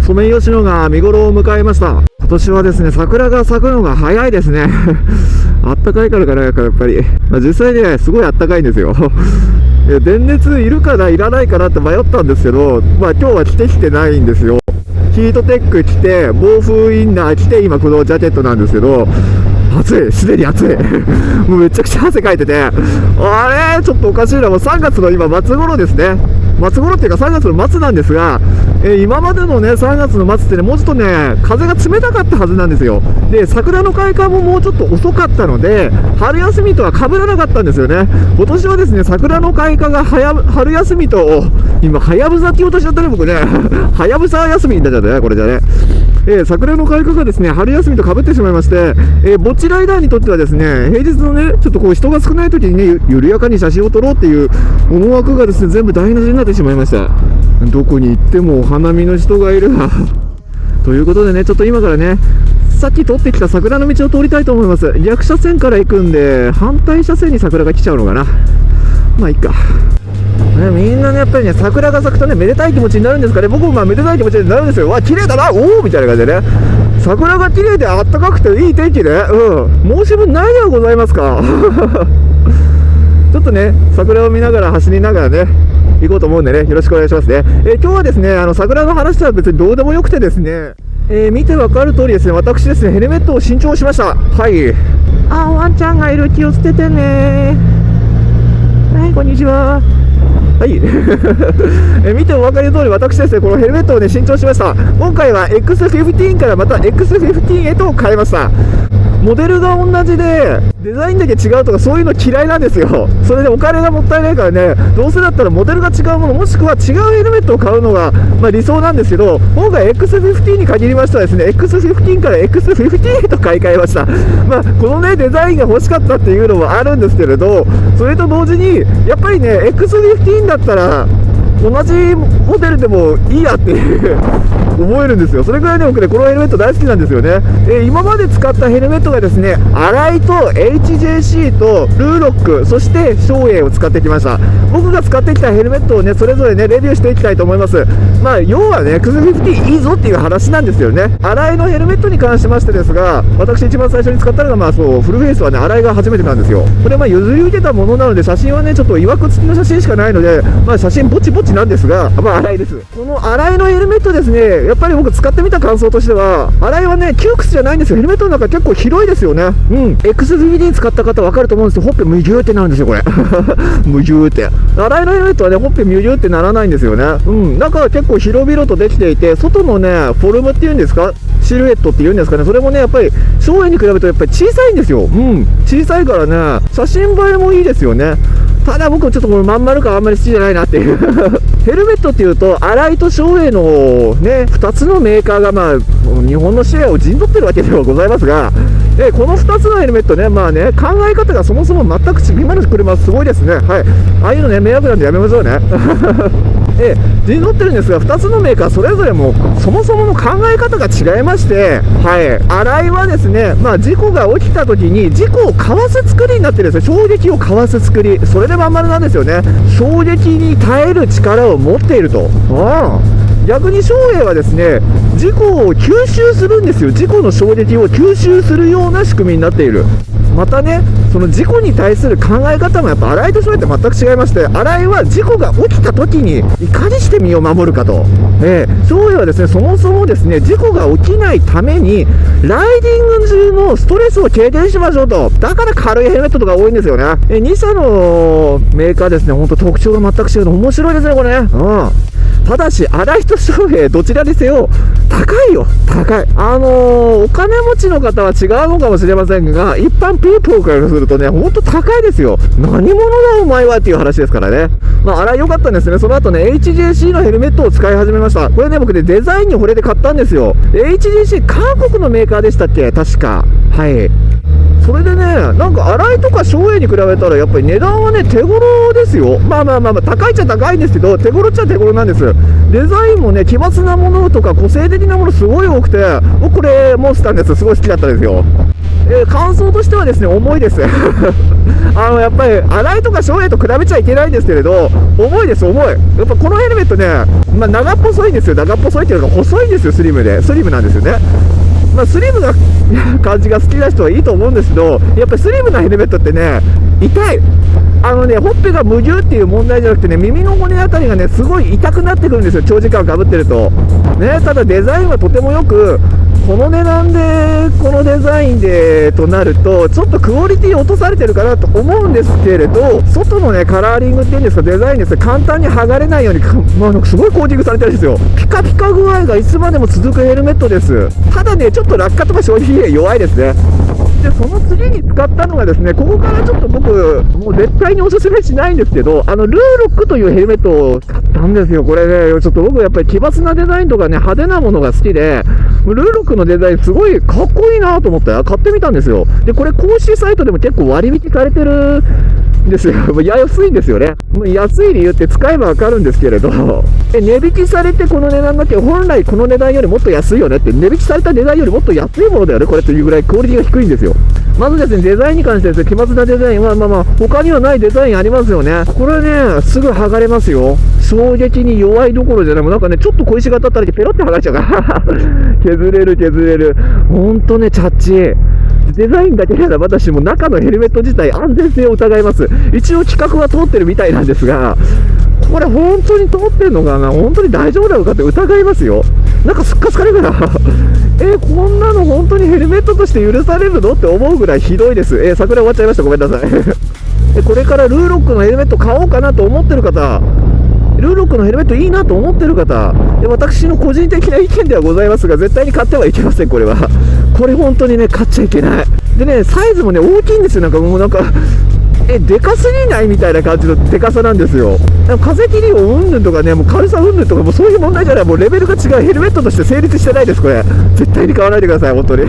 ソメイヨシノが見頃を迎えました。今年はですね、桜が咲くのが早いですね。あったかいからかな、やっぱり。実際ね、すごいあったかいんですよ。電熱いるかないらないかなって迷ったんですけど、今日は着てきてないんですよ。ヒートテック着て、暴風インナー着て、今このジャケットなんですけど、暑い、すでに暑い。もうめちゃくちゃ汗かいてて、あれちょっとおかしいな、もう3月の今末頃ですね。末頃っていうか3月の末なんですが、今までのね、3月の末ってね、もうちょっとね、風が冷たかったはずなんですよ。で、桜の開花ももうちょっと遅かったので、春休みとは被らなかったんですよね。今年はですね、桜の開花が春休みと、今、はやぶさって言おうとしちゃったね、僕ね。はやぶさ休みになっちゃったね、これじゃね。桜の開花がですね、春休みと被ってしまいまして、ぼっちライダーにとってはですね、平日のね、ちょっとこう人が少ない時にね、緩やかに写真を撮ろうっていう思惑がですね、全部台無しになってしまいました。どこに行ってもお花見の人がいるわ。ということでね、ちょっと今からね、さっき撮ってきた桜の道を通りたいと思います。逆車線から行くんで、反対車線に桜が来ちゃうのかな。まあいいか。みんなね、やっぱりね、桜が咲くとね、めでたい気持ちになるんですかね。僕もまあめでたい気持ちになるんですよ。わ、綺麗だな、おおみたいな感じでね。桜が綺麗であったかくていい天気で、申し分ないではございますか。ちょっとね、桜を見ながら走りながらね、行こうと思うんでね、よろしくお願いしますね。今日はですね、桜の話とは別にどうでもよくてですね、見てわかる通りですね、私ですね、ヘルメットを新調しました。はい。ワンちゃんがいる、気をつけてね。はい、こんにちは。はい。見てお分かりの通り、私ですね、このヘルメットをね、新調しました。今回は X15 からまた X15 へと変えました。モデルが同じで、デザインだけ違うとかそういうの嫌いなんですよ。それでお金がもったいないからね、どうせだったらモデルが違うもの、もしくは違うヘルメットを買うのが、理想なんですけど、今回 X15 に限りましてはですね、X15 から X15 へと買い替えました。このね、デザインが欲しかったっていうのもあるんですけれど、それと同時に、やっぱりね、X15 だったら、同じモデルでもいいやって思えるんですよ。それぐらいね、僕ね、このヘルメット大好きなんですよね。今まで使ったヘルメットがですね、アライと HJC とルーロック、そして照英を使ってきました。僕が使ってきたヘルメットをね、それぞれね、レビューしていきたいと思います。要はね、X15 いいぞっていう話なんですよね。アライのヘルメットに関しましてですが、私一番最初に使ったのが、フルフェイスはね、アライが初めてなんですよ。これ譲り受けたものなので、写真はね、ちょっと曰く付きの写真しかないので、写真ぼちぼちなんですが、アライです。このアライのヘルメットですね、やっぱり僕使ってみた感想としては、アライはね、窮屈じゃないんですよ。ヘルメットの中結構広いですよね。X15 使った方分かると思うんですけど、ほっぺむぎゅーってなるんですよ、これ。むぎゅーって。アライのヘルメットはね、ほっぺむぎゅーってならないんですよね。中は結構広々とできていて、外のね、フォルムっていうんですか、シルエットっていうんですかね、それもね、やっぱり、照英に比べるとやっぱり小さいんですよ。小さいからね、写真映えもいいですよね。ただ僕はちょっとこのまん丸感あんまり好きじゃないなっていうヘルメットっていうと、アライと照英のね、2つのメーカーが日本のシェアを陣取ってるわけではございますが、この2つのヘルメットね、考え方がそもそも全く違う。今の車すごいですね。はい。ああいうのね、迷惑なんでやめましょうね。陣取ってるんですが、2つのメーカーそれぞれもそもそもの考え方が違いまして、はい。アライはですね、事故が起きた時に事故をかわす作りになってるんですよ。衝撃をかわす作り。それでまん丸なんですよね。衝撃に耐える力を持っていると。逆に照英はですね、事故を吸収するんですよ。事故の衝撃を吸収するような仕組みになっている。またね、その事故に対する考え方もやっぱアライと照英って全く違いまして、アライは事故が起きた時にいかにして身を守るかと。照英はですね、そもそもですね、事故が起きないためにライディング中のストレスを軽減しましょうと。だから軽いヘルメットとか多いんですよね。2社のメーカーですね、ほんと特徴が全く違うの面白いですね、これね。ただし、アライと照英どちらにせよ高いよ、高い。お金持ちの方は違うのかもしれませんが、一般ピーポーからするとね、ほんと高いですよ。何者だお前はっていう話ですからね。アライ良かったんですね。その後ね、HJC のヘルメットを使い始めました。これね、僕ね、デザインに惚れて買ったんですよ。HJC、韓国のメーカーでしたっけ、確か。はい。それでね、なんかアライとか照英に比べたらやっぱり値段はね、手頃ですよ。高いっちゃ高いんですけど、手頃っちゃ手頃なんです。デザインもね、奇抜なものとか個性的なものすごい多くて、僕これモンスターのやつすごい好きだったんですよ。感想としてはですね、重いです。やっぱり、荒井とか照英と比べちゃいけないんですけれど、重いです、重い。やっぱこのヘルメットね、まあ、長っぽそいんですよ。長っぽそいっていうか、細いんですよ、スリムで。スリムなんですよね。まあ、スリムな感じが好きな人はいいと思うんですけど、やっぱりスリムなヘルメットってね、痛い。ほっぺが無牛っていう問題じゃなくてね、耳の骨あたりがね、すごい痛くなってくるんですよ、長時間かぶってると。ね、ただデザインはとてもよく、この値段で、このデザインでとなると、ちょっとクオリティ落とされてるかなと思うんですけれど、外のね、カラーリングっていうんですか、デザインですね、簡単に剥がれないように、まあ、すごいコーティングされてるんですよ。ピカピカ具合がいつまでも続くヘルメットです。ただね、ちょっと落下とか消費費弱いですね。で、その次に使ったのがですね、ここからちょっと僕、もう絶対におすすめしないんですけど、ルーロックというヘルメットを使ったんですよ。これね、ちょっと僕やっぱり奇抜なデザインとかね、派手なものが好きで、ルーロックのデザインすごいかっこいいなと思って買ってみたんですよ。で、これ公式サイトでも結構割引されてるんですよ。安いんですよね。安い理由って使えばわかるんですけれど、値引きされてこの値段だけど、本来この値段よりもっと安いよねって、値引きされた値段よりもっと安いものだよね、これというぐらいクオリティが低いんですよ。まずですね、デザインに関してですね、奇抜なデザインは、他にはないデザインありますよね。これね、すぐ剥がれますよ。衝撃に弱いどころじゃない、もうなんかね、ちょっと小石が当たったらペロって剥がれちゃうから。削れる。ほんとね、チャッチ。デザインだけなら私も中のヘルメット自体安全性を疑います。一応規格は通ってるみたいなんですが、これ本当に通ってるのかな、本当に大丈夫なのかって疑いますよ。なんかすっかすかれるから。こんなの本当にヘルメットとして許されるのって思うぐらいひどいです。桜終わっちゃいました。ごめんなさい。これからルーロックのヘルメット買おうかなと思ってる方、ルーロックのヘルメットいいなと思ってる方、私の個人的な意見ではございますが、絶対に買ってはいけません、これは。これ本当にね、買っちゃいけない。でね、サイズもね、大きいんですよ。なんかもうなんか、でかすぎないみたいな感じのでかさなんですよ。風切りをうんぬんとかね、もう軽さうんぬんとか、もうそういう問題じゃない、もうレベルが違う。ヘルメットとして成立してないです、これ。絶対に買わないでください、本当に。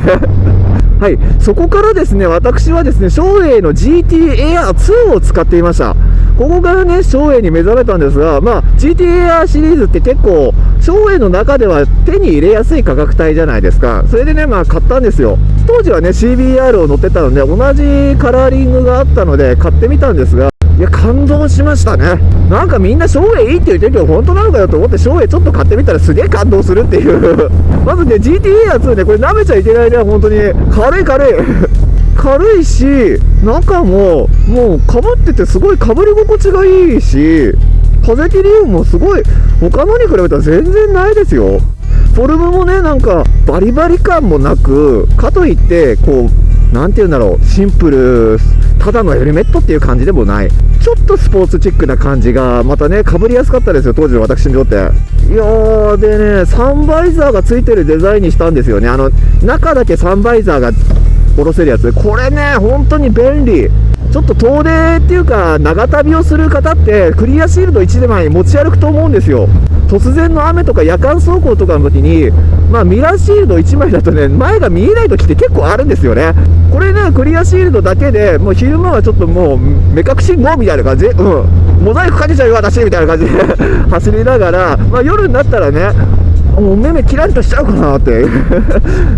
はい、そこからですね、私はですね、照英の GT Air 2を使っていました。ここからね、照英に目覚めたんですが、GT Air シリーズって結構、照英の中では手に入れやすい価格帯じゃないですか。それでね、買ったんですよ。当時はね、CBR を乗ってたので、同じカラーリングがあったので、買ってみたんですが、いや、感動しましたね。なんかみんな照英いいって言ってるけど、本当なのかよと思って、照英ちょっと買ってみたらすげえ感動するっていう。まずね、GT Air 2ね、これ舐めちゃいけないね、本当に。軽い。軽いし、中も、もう被っててすごい被り心地がいいし、風切り音もすごい、他のに比べたら全然ないですよ。フォルムもね、なんか、バリバリ感もなく、かといって、こう、なんて言うんだろう、シンプル、ただのヘルメットっていう感じでもない。ちょっとスポーツチックな感じが、またね、被りやすかったですよ、当時の私にとって。いやー、でね、サンバイザーがついてるデザインにしたんですよね。中だけサンバイザーが下ろせるやつ。これね、本当に便利。ちょっと遠出っていうか、長旅をする方って、クリアシールド1枚持ち歩くと思うんですよ。突然の雨とか夜間走行とかの時に、ミラーシールド1枚だとね、前が見えない時って結構あるんですよね。これね、クリアシールドだけで、もう昼間はちょっともう、目隠し後みたいな感じ、モザイクかけちゃうよ、私みたいな感じで走りながら、夜になったらね、もう目キラリとしちゃうかなって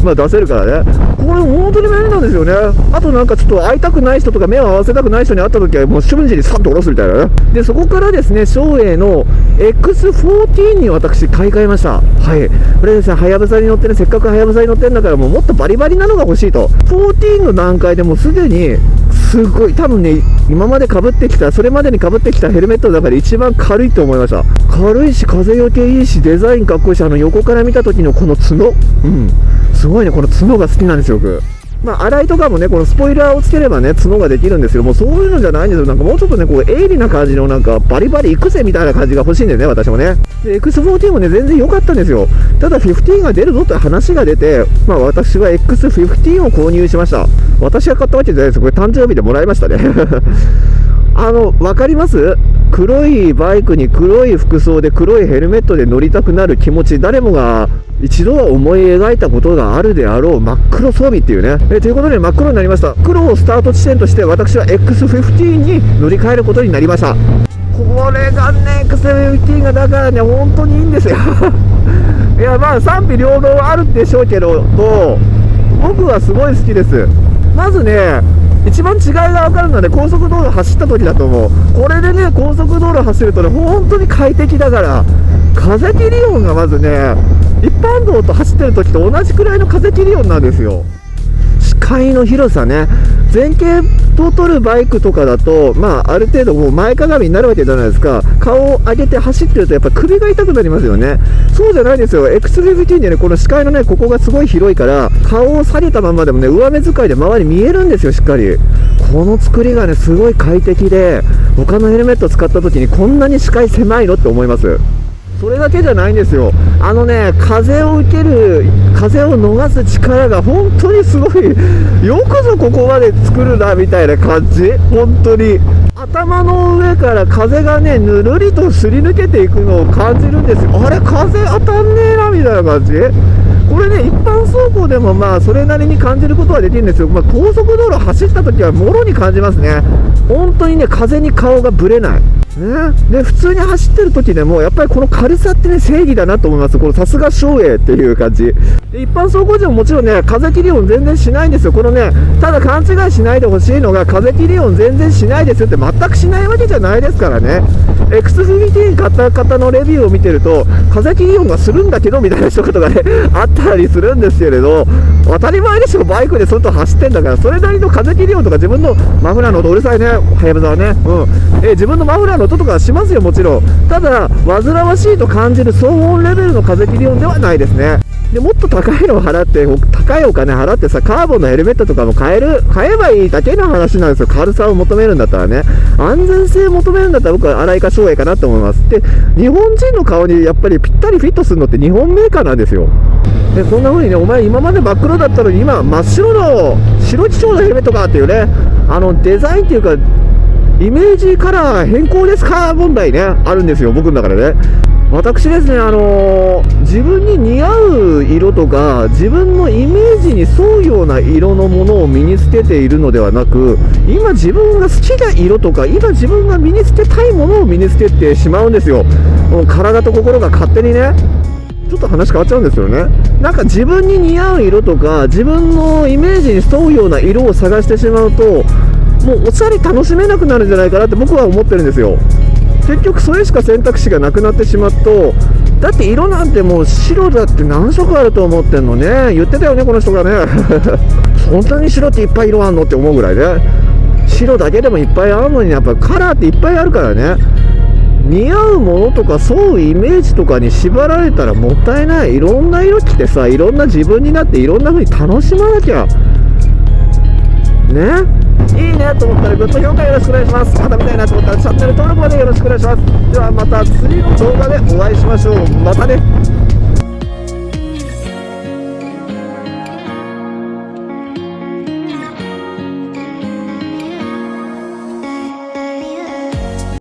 出せるからね。これ本当に便利なんですよね。あとなんかちょっと会いたくない人とか目を合わせたくない人に会った時はもう瞬時にサッと下ろすみたいなね。で、そこからですね、照英の X14 に私買い替えました。はい。これですね、はやぶさに乗ってね、せっかくはやぶさに乗ってんだからもっとバリバリなのが欲しいと。14の段階でもうすでに、すごい、多分ね、今まで被ってきた、それまでに被ってきたヘルメットの中で一番軽いと思いました。軽いし、風よけいいし、デザインかっこいいし、横から見た時のこの角。すごいね、この角が好きなんですよ、僕。洗いとかもね、このスポイラーをつければね、角ができるんですけども、そういうのじゃないんですよ。なんかもうちょっとね、こう、鋭利な感じのなんか、バリバリ行くぜみたいな感じが欲しいんだよね、私もね。で、X14 もね、全然良かったんですよ。ただ、15が出るぞという話が出て、私は X15 を購入しました。私が買ったわけじゃないです。これ誕生日でもらいましたね。わかります？黒いバイクに黒い服装で黒いヘルメットで乗りたくなる気持ち、誰もが一度は思い描いたことがあるであろう真っ黒装備っていうね。ということで真っ黒になりました。黒をスタート地点として私は X15 に乗り換えることになりました。これがね、XFT がだからね、本当にいいんですよ。いや、まあ、賛否両論あるでしょうけど、僕はすごい好きです。まずね、一番違いが分かるのはね、高速道路走った時だと思う。これでね、高速道路走るとね、本当に快適だから、風切り音がまずね、一般道と走ってる時と同じくらいの風切り音なんですよ。視界の広さね、前傾を取るバイクとかだと、まあ、ある程度もう前かがみになるわけじゃないですか。顔を上げて走ってるとやっぱ首が痛くなりますよね。そうじゃないですよ。XFT でね、この視界のね、ここがすごい広いから、顔を下げたままでもね、上目遣いで周り見えるんですよ、しっかり。この作りがね、すごい快適で、他のヘルメット使った時にこんなに視界狭いのって思います。それだけじゃないんですよ。風を受ける、風を逃す力が本当にすごい、よくぞここまで作るなみたいな感じ。本当に頭の上から風がね、ぬるりとすり抜けていくのを感じるんですよ。あれ、風当たんねえなみたいな感じ。これね、一般走行でもまあそれなりに感じることはできるんですよ。まあ、高速道路走った時はもろに感じますね。本当にね、風に顔がぶれないね。で、普通に走ってる時でもやっぱりこの軽さってね、正義だなと思います。このさすが照英っていう感じで、一般走行時ももちろんね、風切り音全然しないんですよ。このね、ただ勘違いしないでほしいのが、風切り音全然しないですよって全くしないわけじゃないですからね。XFT 買った方のレビューを見てると、風切り音がするんだけどみたいな一言がねあったりするんですけれど、当たり前でしょ。バイクで外走ってんだから、それなりの風切り音とか、自分のマフラーの音うるさいね、はやぶさはね、自分のマフラーの音とかはしますよ、もちろん。ただ煩わしいと感じる騒音レベルの風切り音ではないですね。で、もっと高いのを払って、高いお金払ってさ、カーボンのヘルメットとかも買えばいいだけの話なんですよ。軽さを求めるんだったらね。安全性を求めるんだったら僕は荒井か照英かなと思います。で、日本人の顔にやっぱりぴったりフィットするのって日本メーカーなんですよ。で、こんな風にね、お前今まで真っ黒だったのに今真っ白の白基調のヘルメットかっていうね、デザインっていうか、イメージカラー変更ですか問題ね、あるんですよ、僕の中でね。私ですね、自分に似合う色とか、自分のイメージに沿うような色のものを身につけているのではなく、今自分が好きな色とか、今自分が身につけたいものを身につけてしまうんですよ。もう体と心が勝手にね。ちょっと話変わっちゃうんですよね。なんか自分に似合う色とか、自分のイメージに沿うような色を探してしまうと、もうおしゃれ楽しめなくなるんじゃないかなって僕は思ってるんですよ。結局それしか選択肢がなくなってしまうと、だって色なんてもう白だって何色あると思ってんのね。言ってたよね、この人がね。本当に白っていっぱい色あんのって思うぐらいね。白だけでもいっぱいあるのに、やっぱカラーっていっぱいあるからね。似合うものとか沿うイメージとかに縛られたらもったいない。いろんな色着てさ、いろんな自分になっていろんな風に楽しまなきゃね。いいねと思ったらグッド評価よろしくお願いします。また見たいなと思ったらチャンネル登録までよろしくお願いします。ではまた次の動画でお会いしましょう。またね。